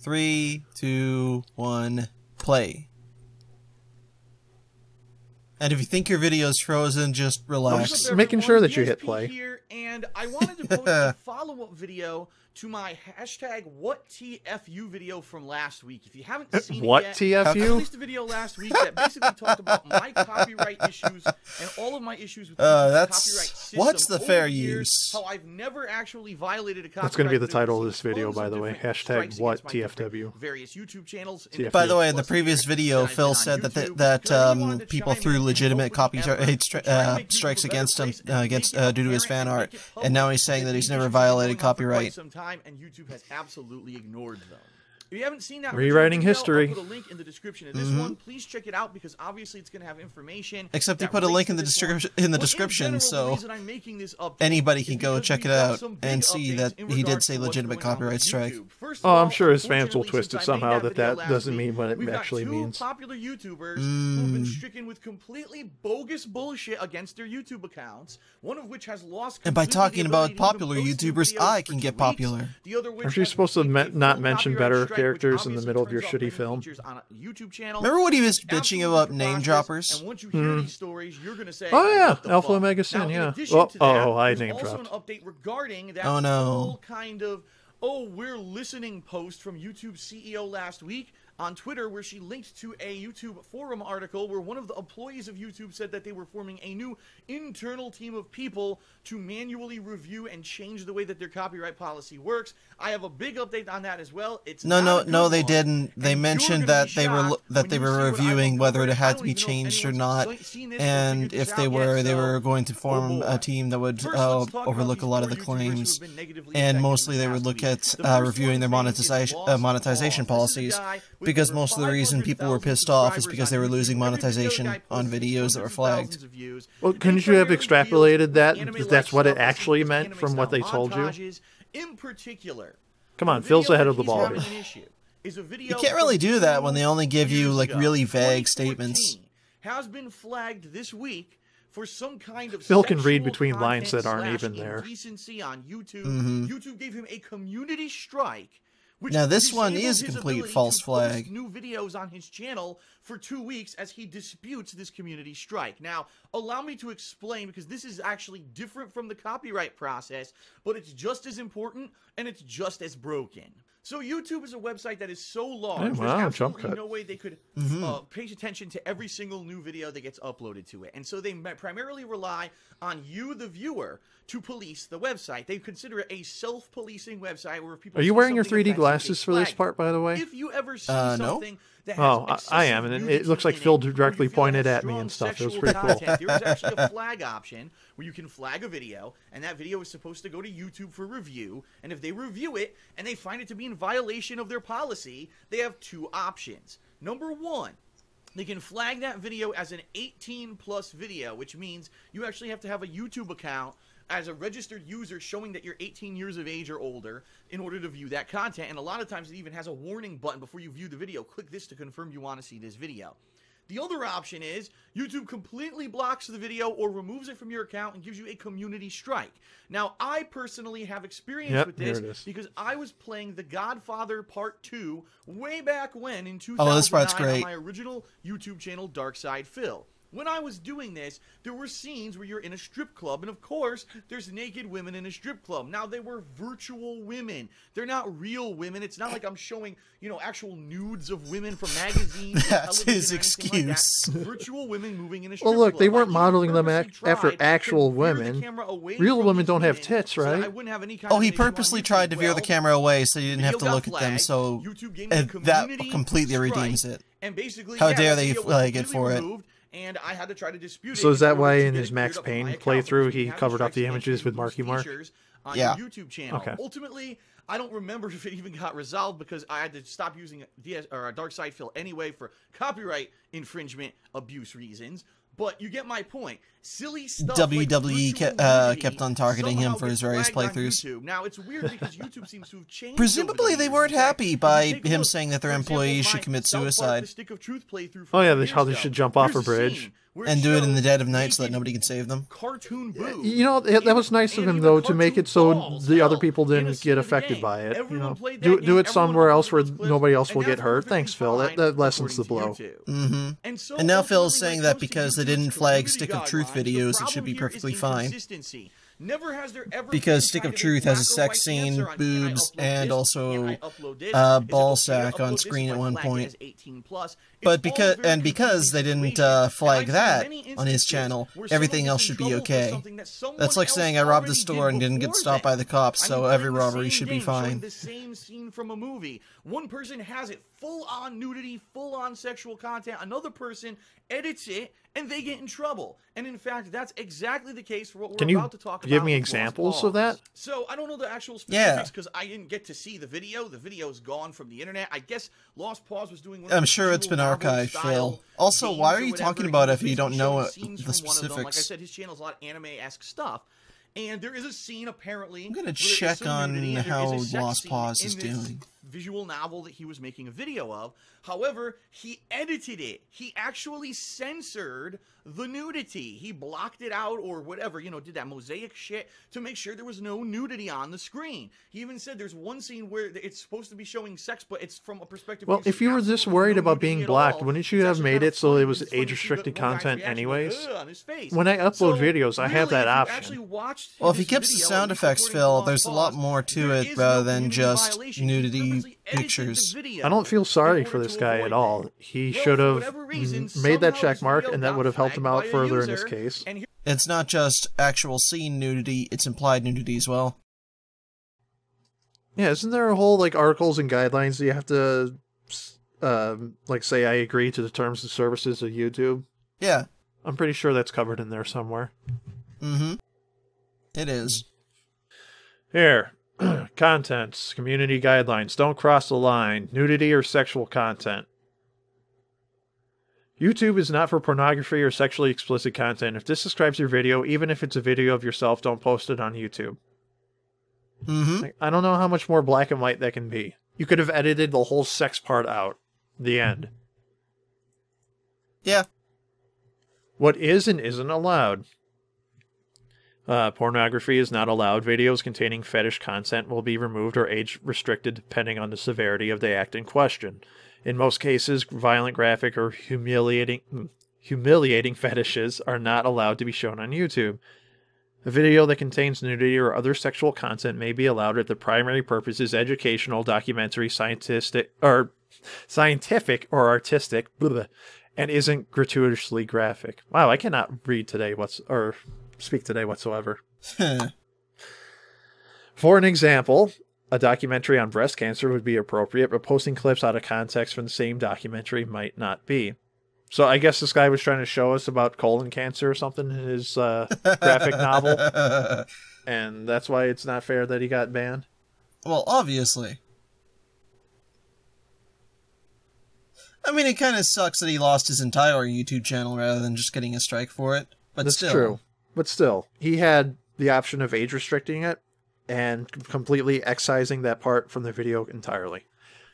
3, 2, 1, play. And if you think your video's frozen, just relax. Just making sure that you hit DSP play. Here, and I wanted to post a follow-up video to my hashtag WhatTFU video from last week. If you haven't seen What it yet, I TFU? released a video last week that basically talked about my copyright issues and all of my issues with the copyright system. What's the fair years, use? How I've never actually violated a copyright. That's going to be the but title of received this video, tons by of the way. different Hashtag strikes what against my TFW. various YouTube channels. TFW. By the way, in the previous video, Phil said that people threw legitimate copyright strikes against him due to his fan art, and now he's saying that he's never violated copyright. And YouTube has absolutely ignored them. If you haven't seen that rewriting video, history, I'll put a link in the description of this one. Please check it out because obviously it's going to have information. Except he put a link in the description, so anybody can go check it out and see that he did say legitimate copyright strike. Oh, I'm sure his fans will twist it somehow that doesn't mean what it actually means. Popular YouTubers who've been stricken with completely bogus bullshit against their YouTube accounts. One of which has lost. And by talking about popular YouTubers, I can get popular. Aren't you supposed to not mention better characters in the middle of your shitty film? Remember when he was bitching about name droppers? And once you hear these stories, you're gonna say, oh yeah, Alpha Omega Sin, yeah. Oh, I name dropped. Also an update regarding that oh no. whole kind of we're listening post from YouTube CEO last week on Twitter, where she linked to a YouTube forum article where one of the employees of YouTube said that they were forming a new internal team of people to manually review and change the way that their copyright policy works. I have a big update on that as well. It's no, they didn't. They mentioned that they were reviewing whether it had to be changed or not, and if they were going to form a team that would overlook a lot of the claims, and mostly they would look at reviewing their monetization policies. Because most of the reason people were pissed off is because they were losing monetization on videos that were flagged. Well, couldn't you have extrapolated that? That's what it actually meant from what they told you? In particular, come on, Phil's ahead of the ball here. You can't really do that when they only give you like really vague statements. Has been flagged this week for some kind of Phil can read between lines that aren't even there. Indecency on YouTube. YouTube gave him a community strike. Now this one is a complete false flag. New videos on his channel for 2 weeks as he disputes this community strike. Now, allow me to explain, because this is actually different from the copyright process, but it's just as important and it's just as broken. So YouTube is a website that is so large, there's absolutely no way they could pay attention to every single new video that gets uploaded to it. And so they primarily rely on you, the viewer, to police the website. They consider it a self-policing website where people... Are you wearing your 3D glasses for this part, by the way? If you ever see something... Oh, I am, and it looks like Phil directly pointed at me and stuff. It was pretty cool. There is actually a flag option where you can flag a video, and that video is supposed to go to YouTube for review, and if they review it and they find it to be in violation of their policy, they have 2 options. Number 1, they can flag that video as an 18+ video, which means you actually have to have a YouTube account as a registered user showing that you're 18 years of age or older in order to view that content. And a lot of times it even has a warning button before you view the video. Click this to confirm you want to see this video. The other option is YouTube completely blocks the video or removes it from your account and gives you a community strike. Now, I personally have experience with this because I was playing The Godfather Part 2 way back when in 2009 this part's great. on my original YouTube channel, Darkside Phil. When I was doing this, there were scenes where you're in a strip club, and of course, there's naked women in a strip club. Now, they were virtual women. They're not real women. It's not like I'm showing, actual nudes of women from magazines. That's his excuse. Like that. Virtual women moving in a strip club. Well, look, they weren't modeling them after actual women. Real women don't have tits, right? Oh, he purposely tried to veer the camera away so you didn't have to look at them, so that completely redeems it. How dare they flag it for it? And I had to try to dispute it. So is that why in his Max Payne playthrough he covered up the images with Marky Mark? On your YouTube channel. Okay. Ultimately, I don't remember if it even got resolved because I had to stop using Darkside Phil anyway for copyright infringement abuse reasons. But you get my point. Silly stuff. WWE kept on targeting him for his various playthroughs. Now it's weird because YouTube seems to have changed. Presumably, they weren't happy by him saying that their employees should commit suicide. Oh yeah, how they should jump off a bridge. And do it in the dead of night so that nobody can save them. Cartoon boobs. You know, that was nice of him, though, to make it so the other people didn't get affected by it. You know, do it somewhere else where nobody else will get hurt. Thanks, Phil. That lessens the blow. Mm-hmm. And now Phil is saying that because they didn't flag Stick of Truth videos, it should be perfectly fine. Never has there ever because Stick of Truth has a sex scene, boobs, and also ball sack on screen at one point. But because they didn't flag that on his channel, everything else should be okay. That's like saying I robbed the store and didn't get stopped by the cops, so every robbery should be fine. The same scene from a movie. One person has it full-on nudity, full-on sexual content. Another person edits it, and they get in trouble. And in fact, that's exactly the case for what we're about to talk about. Can you give me examples of that? So, I don't know the actual specifics because I didn't get to see the video. The video's gone from the internet. I guess Lost Pause was doing one of I'm sure it's been archived, Phil. Also, why are you talking about it if you don't know the specifics? Like I said, his channel's a lot of anime-esque stuff. And there is a scene, apparently... I'm going to check on how Lost Pause is doing. Visual novel that he was making a video of. However, he edited it. He actually censored the nudity. He blocked it out or whatever, you know, did that mosaic shit to make sure there was no nudity on the screen. He even said there's one scene where it's supposed to be showing sex, but it's from a perspective... Well, if you were this worried about being blocked, wouldn't you have made it so it was age-restricted content anyways? When I upload videos, I have that option. Well, if he keeps the sound effects, Phil, there's a lot more to it rather than just nudity pictures. I don't feel sorry for this guy at all. He should have made that check mark, and that would have helped him out further in this case. It's not just actual scene nudity, it's implied nudity as well. Yeah, isn't there a whole, like, articles and guidelines that you have to, like, say I agree to the terms and services of YouTube? Yeah. I'm pretty sure that's covered in there somewhere. Mm-hmm. It is. Here. Contents, community guidelines, don't cross the line, nudity or sexual content. YouTube is not for pornography or sexually explicit content. If this describes your video, even if it's a video of yourself, don't post it on YouTube. Mm-hmm. Like, I don't know how much more black and white that can be. You could have edited the whole sex part out. The end. Yeah. What is and isn't allowed. Pornography is not allowed. Videos containing fetish content will be removed or age-restricted depending on the severity of the act in question. In most cases, violent, graphic, or humiliating fetishes are not allowed to be shown on YouTube. A video that contains nudity or other sexual content may be allowed if the primary purpose is educational, documentary, scientific, or artistic, and isn't gratuitously graphic. Wow, I cannot read today speak today whatsoever. For an example, a documentary on breast cancer would be appropriate, but posting clips out of context from the same documentary might not be. So I guess this guy was trying to show us about colon cancer or something in his graphic novel, and that's why it's not fair that he got banned. Well, obviously. I mean, it kind of sucks that he lost his entire YouTube channel rather than just getting a strike for it, but that's still. True. But still, he had the option of age restricting it and completely excising that part from the video entirely.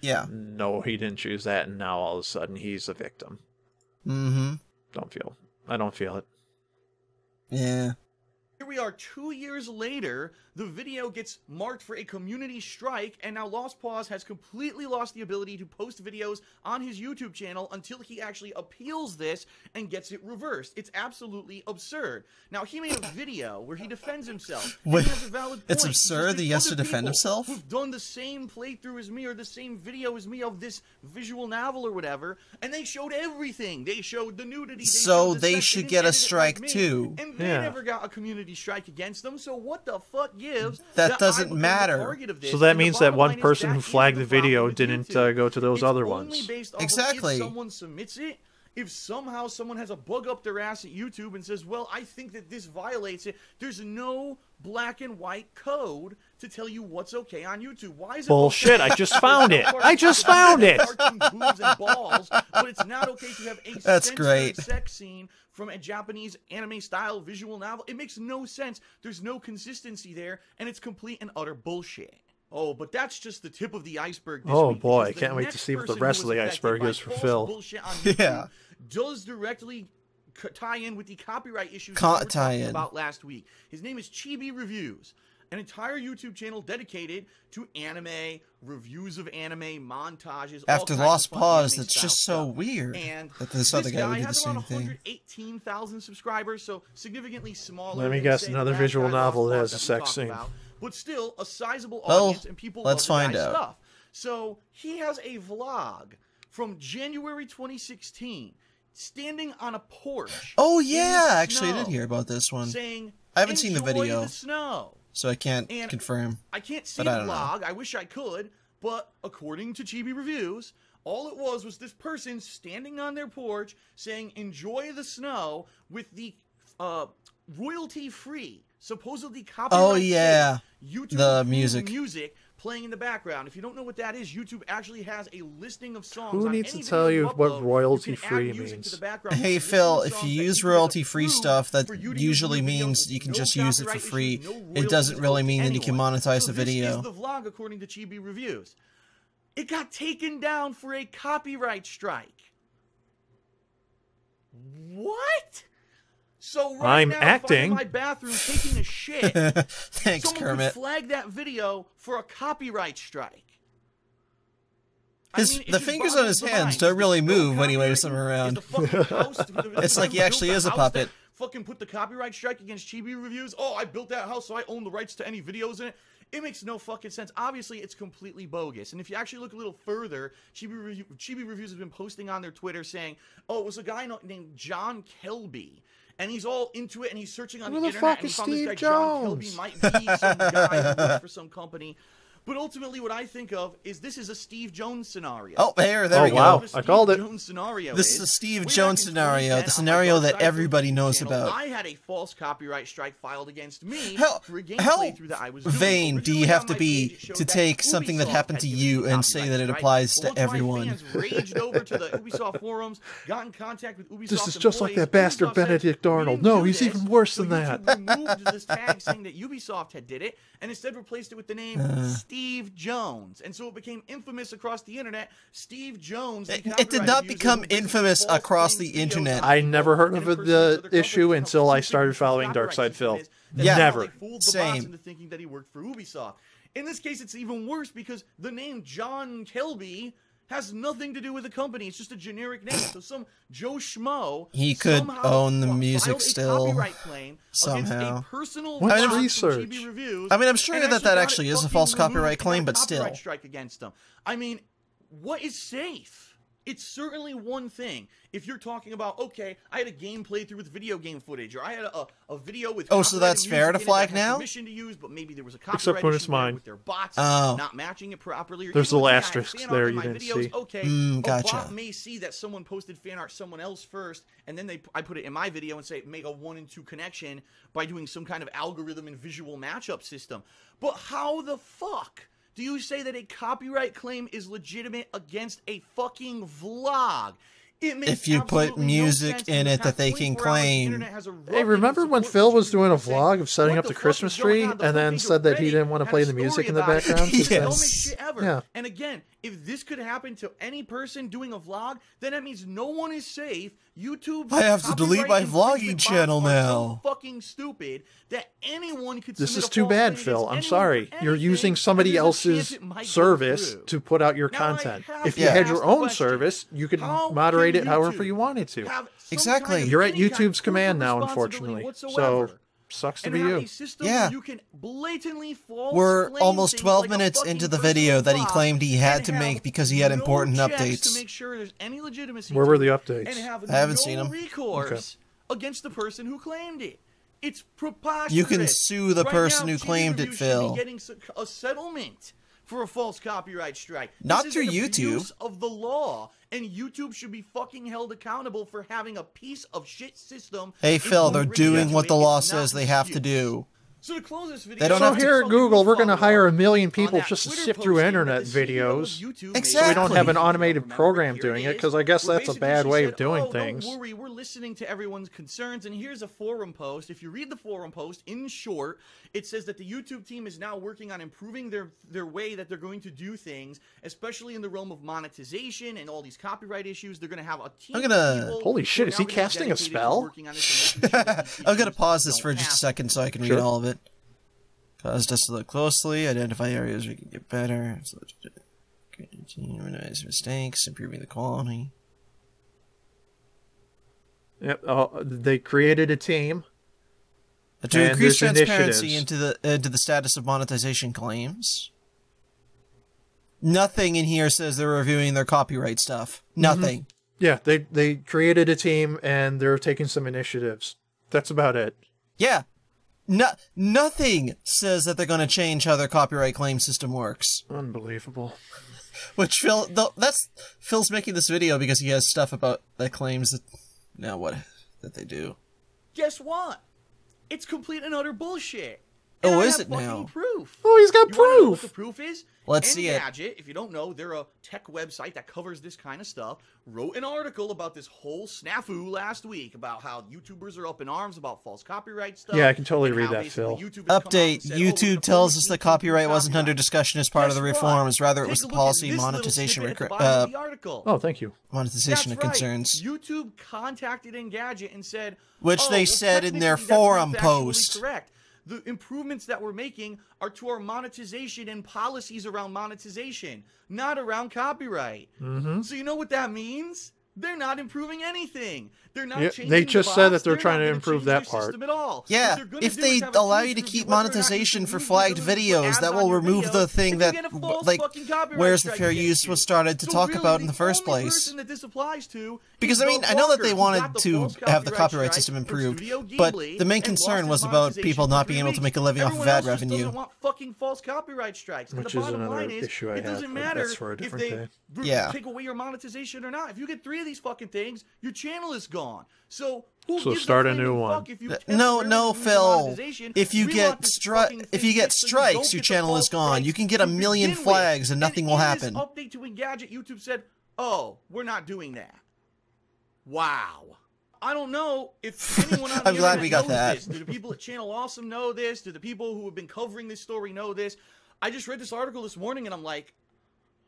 Yeah. No, he didn't choose that, and now all of a sudden he's a victim. Mm-hmm. I don't feel it. Yeah. Here we are 2 years later, the video gets marked for a community strike, and now Lost Pause has completely lost the ability to post videos on his YouTube channel until he actually appeals this and gets it reversed. It's absolutely absurd. Now, he made a video where he defends himself. Wait, he has a valid point. it's absurd that he has to defend himself? Who've done the same playthrough as me or the same video as me of this visual novel or whatever, and they showed everything. They showed the nudity. So they should get a strike too. And they never got a community strike against them, so what the fuck gives? That doesn't matter. So that means that one person who flagged the video didn't go to those other ones. Exactly. If someone submits it, if somehow someone has a bug up their ass at YouTube and says, well, I think that this violates it, there's no black and white code to tell you what's okay on YouTube. Why is it bullshit? I just found it. I just found it. Boobs and balls, but it's not okay to have a That's great. sex scene from a Japanese anime-style visual novel. It makes no sense. There's no consistency there, and it's complete and utter bullshit. Oh, but that's just the tip of the iceberg this oh week, boy, I can't wait to see what the rest of the iceberg is for Phil. Yeah. Does directly tie in with the copyright issues we were talking about last week. His name is Chibi Reviews, an entire YouTube channel dedicated to anime, reviews of anime, montages. After Lost Pause, that's just so weird. And that this other guy would do the same thing. 118,000 subscribers, so significantly smaller. Let me guess, another visual novel that has a sex scene. But still, a sizable audience, and people love the guy's stuff. So he has a vlog from January 2016, standing on a porch. Oh yeah, actually, I did hear about this one. Saying, I haven't seen the video, the snow. So I can't confirm. I can't see the vlog. I wish I could, but according to Chibi Reviews, all it was this person standing on their porch saying, "Enjoy the snow," with the royalty-free, supposedly copyright YouTube music playing in the background. If you don't know what that is, YouTube actually has a listing of songs. Who needs to tell you what royalty-free means? Hey Phil, if you use royalty-free stuff, that usually means you can just use it for free. It doesn't really mean that you can monetize the video. This is the vlog according to Chibi Reviews. It got taken down for a copyright strike. What? So right now, if I'm in my bathroom taking a shit, thanks, someone Kermit. could flag that video for a copyright strike. The fingers on his hands don't really move when he waves them around. It's like he actually is a puppet. Fucking put the copyright strike against Chibi Reviews. Oh, I built that house, so I own the rights to any videos in it. It makes no fucking sense. Obviously, it's completely bogus. And if you actually look a little further, Chibi Reviews has been posting on their Twitter saying, oh, it was a guy named John Kelby. And he's all into it, and he's searching on the internet, and he found this guy, John Kelby, might be some guy who works for some company. But ultimately, what I think of is this is a Steve Jones scenario. Oh, there we go. Wow, I called it. This is a Steve Jones scenario, the scenario that everybody knows about. I had a false copyright strike filed against me for a game how playthrough that I was doing. vain do you have to be to take something that happened to you and say that it applies to everyone? My fans raged over to the Ubisoft forums, got in contact with Ubisoft. This is just like that bastard Benedict Arnold. No, he's even worse than that. Removed this tag saying that Ubisoft had did it, and instead replaced it with the name Steve Jones, and so it became infamous across the internet. Steve Jones. It did not become infamous across the internet. I never heard of the issue until I started following Darkside Phil. Yeah, never. Same. Into thinking that he worked for Ubisoft. In this case, it's even worse because the name John Kelby has nothing to do with the company. It's just a generic name. So some Joe Schmo could own the music still somehow. What's research? I mean, I'm sure that actually is a false copyright claim, but still. Strike against them. I mean, what is safe? It's certainly one thing. If you're talking about, okay, I had a game playthrough with video game footage, or I had a video with so that's fair to flag now? Permission to use, but maybe there was a copyright except when it's mine. With their bots not matching it properly. There's a little asterisk there you didn't see. Okay, gotcha. A bot may see that someone posted fan art someone else first, and then I put it in my video and say make a 1 and 2 connection by doing some kind of algorithm and visual matchup system. But how the fuck do you say that a copyright claim is legitimate against a fucking vlog? If you put music in it that they can claim. Hey, remember when Phil was doing a vlog of setting up the Christmas tree and then said that he didn't want to play the music in the background? Yes. Yeah. And again, if this could happen to any person doing a vlog, then that means no one is safe. YouTube. I have to delete my vlogging channel now. So fucking stupid that anyone could. This is too bad, Phil. I'm sorry. You're using somebody else's service to put out your content. If you had your own service, you could moderate it however you wanted to. Exactly. You're at YouTube's command now, unfortunately. So sucks to be you. Yeah. You can blatantly false We're almost 12 like minutes into the video that he claimed he had to make because he had important updates. To make sure there's any legitimacy. Where were the updates? And have I haven't seen them. Recourse against the person who claimed it. It's preposterous. You can sue the person who claimed it, Phil. Be getting a settlement for a false copyright strike. Not through YouTube. Abuse of the law, and YouTube should be fucking held accountable for having a piece of shit system. Hey Phil, they're doing what the law says they have to do. So to close this video, They don't So have to here at Google, we're going to hire 1 million people that just to Twitter sift through posting internet that the CEO of videos. YouTube made. Exactly. We don't have an Remember, automated program here doing it, is, because I guess where that's a basically bad she way said, of doing "Oh, things. Don't worry, we're listening to everyone's concerns, and here's a forum post. If you read the forum post, in short, it says that the YouTube team is now working on improving their way that they're going to do things, especially in the realm of monetization and all these copyright issues. They're going to have a team. I'm gonna- of people Holy who shit, are is he now gonna be casting a dedicated to spell? working on this and making sure that these I'm gonna issues pause this don't for just a happen. second so I can read Sure. all of it. Cause us to look closely, identify areas we can get better, minimize mistakes, improving the quality. Yep. They created a team. To And increase there's transparency initiatives. into the status of monetization claims. Nothing in here says they're reviewing their copyright stuff. Nothing. Yeah, they created a team and they're taking some initiatives. That's about it. Yeah. Nothing says that they're going to change how their copyright claim system works. Unbelievable. Which Phil's making this video because he has stuff about that claims that they do. Guess what? It's complete and utter bullshit. Oh, And I is have it now? fucking Proof. Oh, he's got You wanna know what proof. the proof is? Let's see it. Engadget, if you don't know, they're a tech website that covers this kind of stuff, wrote an article about this whole snafu last week about how YouTubers are up in arms about false copyright stuff. Yeah, I can totally and read how that, basically Phil. YouTube has come out Update. and said, "Oh, we're YouTube gonna tells prohibit us that YouTube copyright from wasn't under copyright." discussion as part of the Guess what? reforms. Rather, it Take was a the look at policy this little monetization snippet at the bottom of the article. Oh, thank you. monetization That's of right. concerns. YouTube contacted Engadget and said, Which "Oh, they well, said in their technically, that's forum not factually post." Correct. The improvements that we're making are to our monetization and policies around monetization, not around copyright. Mm-hmm. So you know what that means? They're not improving anything. They're not Yeah, changing they the just said box. that they're not trying to gonna improve change that their part. system at all. Yeah, What they're gonna if do they is have a allow team you to review keep whether or not monetization you for can flagged legally put videos, ads that on will your remove video the thing if that, you get a false like, fucking copyright where's the strike fair against use you. was started to So talk really, about in the first only place. person that this applies to Because, is I mean, the I know that they blogger who wanted got the to false have the copyright strike system from improved, Studio but Ghibli the main and concern lost was his about monetization people for not 3 being able to weeks. make a living off of Everyone ad else just revenue. doesn't want fucking false copyright strikes. And Which the is bottom another line is, issue I it have, doesn't but matter that's for a if different they day. Yeah. take away your monetization or not. If you get 3 of these fucking things, your channel is gone. So who So gives start a flaming new one. fuck if you No, temporarily no, lose your Phil. monetization? If you We get want this fucking if you thing get fixed so strikes, don't your get the channel is false gone. You strikes can get a to million begin with. flags and nothing will in happen. This update to Engadget, YouTube said, "Oh, we're not doing that." Wow. I don't know if anyone on the I'm glad internet we got knows that. this. Do the people at Channel Awesome know this? Do the people who have been covering this story know this? I just read this article this morning and I'm like,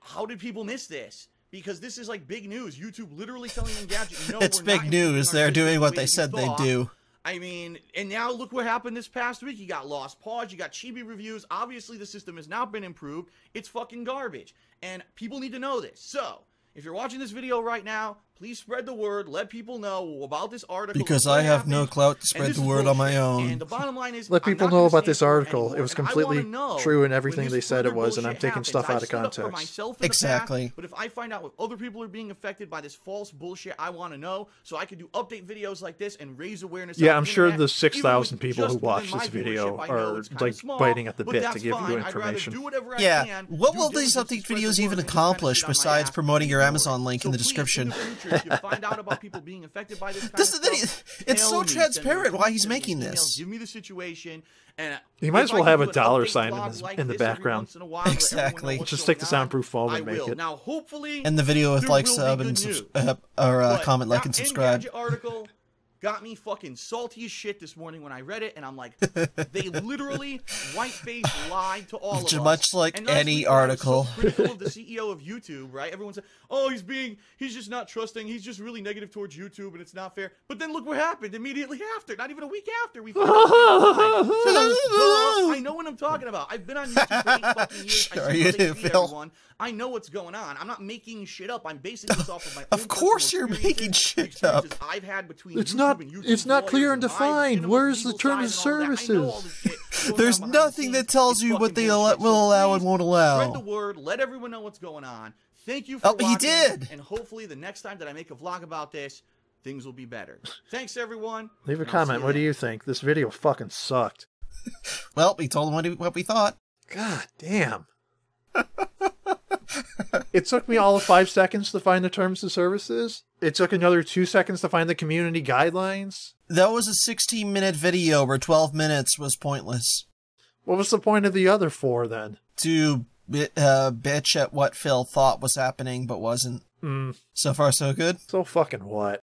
how did people miss this? Because this is like big news. YouTube literally telling Engadget, "No, It's we're big not news. improving our They're system doing the what way they that said you they'd thought." do. I mean, and now look what happened this past week. You got Lost Pause, you got Chibi reviews. Obviously, the system has now been improved. It's fucking garbage. And people need to know this. So, if you're watching this video right now, please spread the word. Let people know about this article. Because what I have no happened, clout to and spread this the is word on my bullshit. own. And the bottom line is, Let I'm people not know gonna about stand this for it article. anymore, It was and I wanna completely know true in when everything this they said it further was, and I'm bullshit taking happens. stuff out I've of stood up for context. myself in the past, Exactly. but if I find out if other people are being affected by this false bullshit, I want to know so I can do update videos like this and raise awareness. Yeah, on I'm the sure internet, the 6,000 even with people who just watch within this my video viewership. I know are it's kinda like small, biting at the but bit to that's give fine. you I'd rather information. do whatever I Yeah, can, what due will these diligence to update spread the videos word, even and just kinda accomplish shit on my besides ass promoting your and Amazon ignore it. link in the So please, description? in the future, if you find out about people being affected by this kind This of is the stuff, thing. It's tell so me, send me a transparent tweet, why he's send me an making email, this. Give me the situation, and He might if as I well can have do a an dollar update sign in vlog his- like in the this every background. once in a while, let everyone know Exactly. what's Just going take the on, soundproof phone I and make will. it. Now, hopefully, And the video with there like, will be sub, good and news. comment, But like, and that subscribe. Engadget article got me fucking salty as shit this morning when I read it, and I'm like, they literally white-faced lied to all of us. Much like And last any week when I was article. so critical of the CEO of YouTube, right? Everyone said, "Oh, he's just not trusting. He's just really negative towards YouTube, and it's not fair." But then look what happened immediately after. Not even a week after, we found out. So, I know what I'm talking about. I've been on YouTube for 8 fucking years. Sure I see you how they do, treat Phil. everyone. I know what's going on. I'm not making shit up. I'm basing this off of my own Of course personal you're making experiences, shit up. experiences I've had between It's YouTube not- and YouTube it's not clear lawyers and my defined. legitimate Where's the legal terms side of and all that. I know all services? this shit going There's on behind the nothing scenes. that tells It's you what fucking they bullshit. will allow and please won't allow. Spread the word. Let everyone know what's going on. Thank you for Oh, he watching. did. And hopefully the next time that I make a vlog about this, things will be better. Thanks, everyone. Leave a and I'll see comment. you What do then. you think? This video fucking sucked. Well, we told him what we thought. God damn. It took me all of 5 seconds to find the terms of services. It took another 2 seconds to find the community guidelines. That was a 16-minute video where 12 minutes was pointless. What was the point of the other 4 then? To bitch at what Phil thought was happening but wasn't. So far, so good. So fucking what?